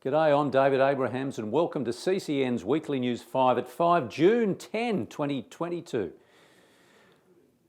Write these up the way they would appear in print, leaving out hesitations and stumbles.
G'day, I'm David Abrahams and welcome to CCN's Weekly News 5 at 5, June 10, 2022.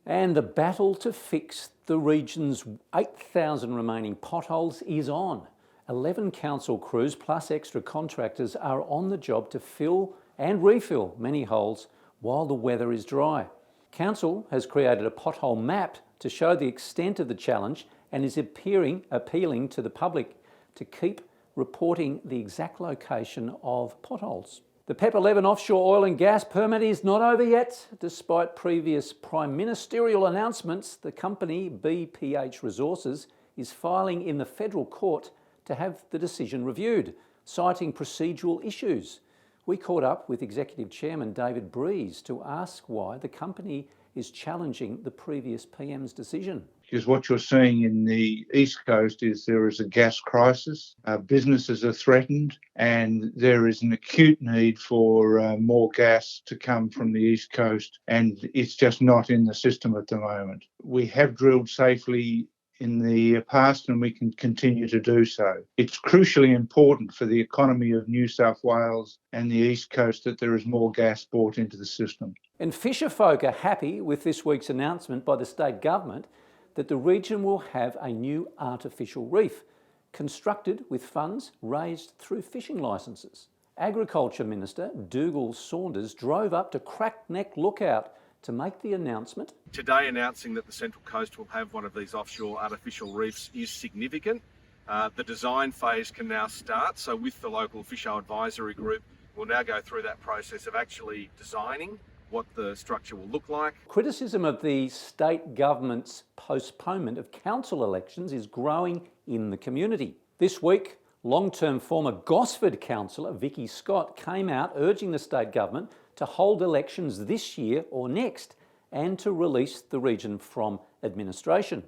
And the battle to fix the region's 8,000 remaining potholes is on. 11 council crews plus extra contractors are on the job to fill and refill many holes while the weather is dry. Council has created a pothole map to show the extent of the challenge and is appealing to the public to keep reporting the exact location of potholes. The PEP 11 offshore oil and gas permit is not over yet. Despite previous prime ministerial announcements, the company BPH Resources is filing in the federal court to have the decision reviewed, citing procedural issues. We caught up with Executive Chairman David Breeze to ask why the company is challenging the previous PM's decision. Because what you're seeing in the East Coast is there is a gas crisis, businesses are threatened, and there is an acute need for more gas to come from the East Coast, and it's just not in the system at the moment. We have drilled safely in the past and we can continue to do so. It's crucially important for the economy of New South Wales and the East Coast that there is more gas brought into the system. And fisher folk are happy with this week's announcement by the state government that the region will have a new artificial reef, constructed with funds raised through fishing licences. Agriculture Minister Dougal Saunders drove up to Crackneck Lookout to make the announcement. Today announcing that the Central Coast will have one of these offshore artificial reefs is significant. The design phase can now start, so with the local Fisho Advisory Group, we'll now go through that process of actually designing what the structure will look like. Criticism of the state government's postponement of council elections is growing in the community. This week, long-term former Gosford councillor Vicky Scott came out urging the state government to hold elections this year or next and to release the region from administration.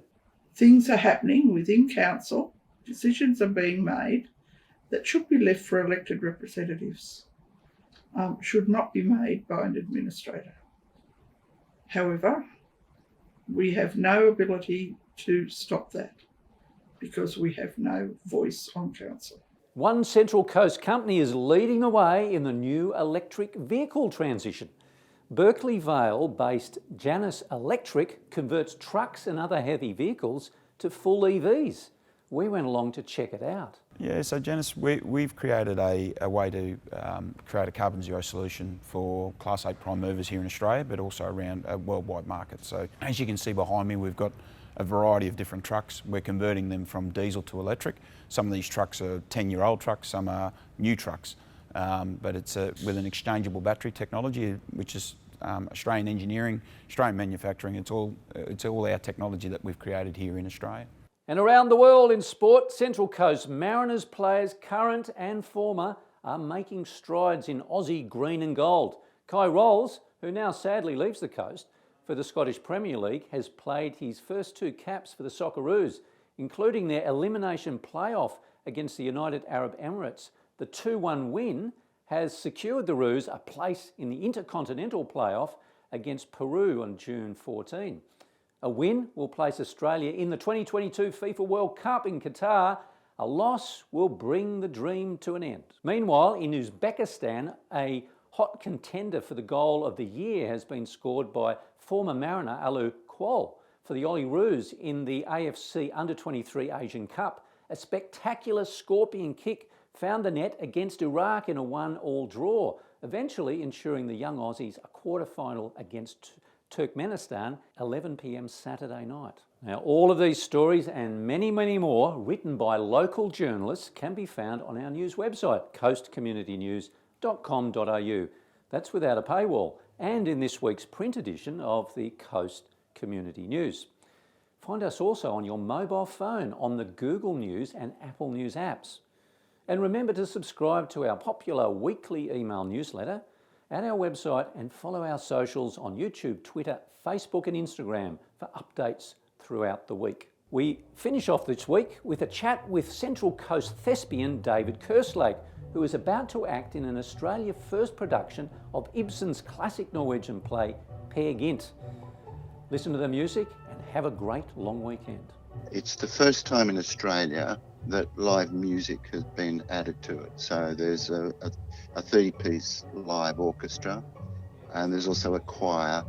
Things are happening within council, decisions are being made that should be left for elected representatives. Should not be made by an administrator. However, we have no ability to stop that because we have no voice on council. One Central Coast company is leading the way in the new electric vehicle transition. Berkeley Vale-based Janus Electric converts trucks and other heavy vehicles to full EVs. We went along to check it out. Yeah, so Janus, we've created a way to create a carbon zero solution for Class 8 prime movers here in Australia, but also around a worldwide market. So as you can see behind me, we've got a variety of different trucks. We're converting them from diesel to electric. Some of these trucks are 10-year-old trucks, some are new trucks. But it's with an exchangeable battery technology, which is Australian engineering, Australian manufacturing. It's all our technology that we've created here in Australia. And around the world in sport, Central Coast Mariners players, current and former, are making strides in Aussie green and gold. Kai Rolls, who now sadly leaves the coast for the Scottish Premier League, has played his first two caps for the Socceroos, including their elimination playoff against the United Arab Emirates. The 2-1 win has secured the Roos a place in the Intercontinental playoff against Peru on June 14. A win will place Australia in the 2022 FIFA World Cup in Qatar. A loss will bring the dream to an end. Meanwhile, in Uzbekistan, a hot contender for the goal of the year has been scored by former Mariner Alu Kuol for the Aussie Roos in the AFC Under-23 Asian Cup. A spectacular scorpion kick found the net against Iraq in a 1-1 draw, eventually ensuring the young Aussies a quarter-final against Turkmenistan, 11 p.m. Saturday night. Now, all of these stories and many, many more written by local journalists can be found on our news website, coastcommunitynews.com.au. That's without a paywall, and in this week's print edition of the Coast Community News. Find us also on your mobile phone on the Google News and Apple News apps. And remember to subscribe to our popular weekly email newsletter at our website and follow our socials on YouTube, Twitter, Facebook and Instagram for updates throughout the week. We finish off this week with a chat with Central Coast thespian David Kerslake, who is about to act in an Australia First production of Ibsen's classic Norwegian play, Peer Gynt. Listen to the music and have a great long weekend. It's the first time in Australia that live music has been added to it. So there's a 30-piece live orchestra, and there's also a choir,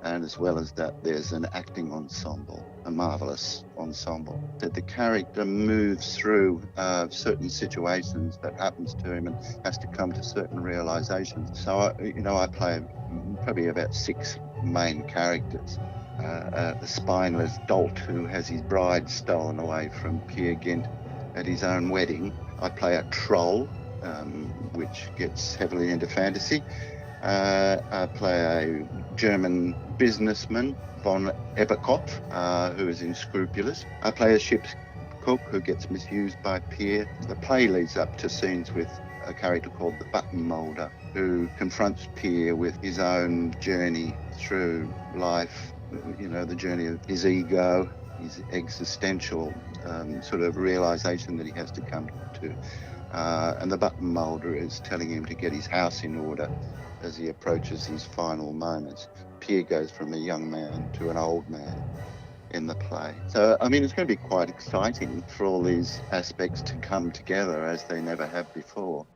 and as well as that, there's an acting ensemble, a marvellous ensemble. That the character moves through certain situations that happens to him and has to come to certain realizations. So, I play probably about 6 main characters. A spineless dolt who has his bride stolen away from Peer Gynt at his own wedding. I play a troll, which gets heavily into fantasy. I play a German businessman, von Eberkopf, who is unscrupulous. I play a ship's cook who gets misused by Peer. The play leads up to scenes with a character called the button moulder, who confronts Peer with his own journey through life, the journey of his ego, his existential sort of realization that he has to come to. And the button moulder is telling him to get his house in order as he approaches his final moments. Peer goes from a young man to an old man in the play. So, it's going to be quite exciting for all these aspects to come together as they never have before.